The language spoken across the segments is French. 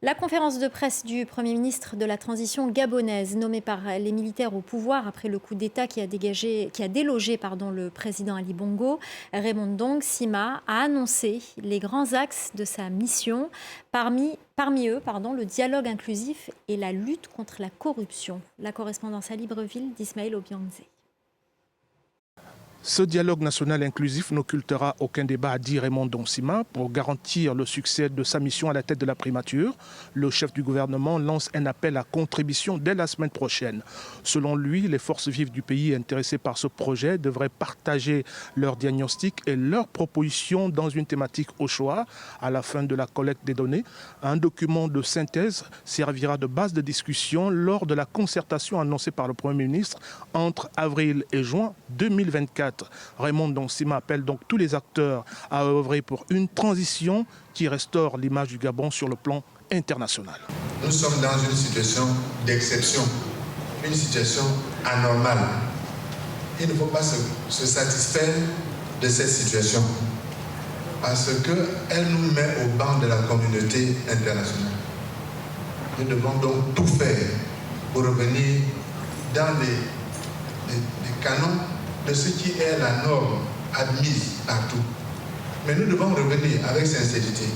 La conférence de presse du Premier ministre de la transition gabonaise, nommé par les militaires au pouvoir après le coup d'État qui a délogé le président Ali Bongo, Raymond Ndong Sima a annoncé les grands axes de sa mission, parmi eux le dialogue inclusif et la lutte contre la corruption. La correspondance à Libreville d'Ismaël Obianze. Ce dialogue national inclusif n'occultera aucun débat, a dit Raymond Ndong Sima. Pour garantir le succès de sa mission à la tête de la primature, le chef du gouvernement lance un appel à contribution dès la semaine prochaine. Selon lui, les forces vives du pays intéressées par ce projet devraient partager leurs diagnostics et leurs propositions dans une thématique au choix. À la fin de la collecte des données, un document de synthèse servira de base de discussion lors de la concertation annoncée par le Premier ministre entre avril et juin 2024. Raymond Ndong Sima appelle donc tous les acteurs à œuvrer pour une transition qui restaure l'image du Gabon sur le plan international. Nous sommes dans une situation d'exception, une situation anormale. Il ne faut pas se satisfaire de cette situation parce qu'elle nous met au banc de la communauté internationale. Nous devons donc tout faire pour revenir dans les canons de ce qui est la norme admise partout. Mais nous devons revenir avec sincérité.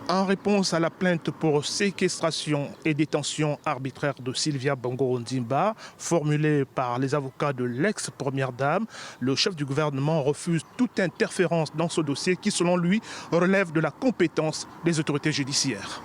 En réponse à la plainte pour séquestration et détention arbitraire de Sylvia Bongo Ondimba, formulée par les avocats de l'ex-première dame, le chef du gouvernement refuse toute interférence dans ce dossier qui, selon lui, relève de la compétence des autorités judiciaires.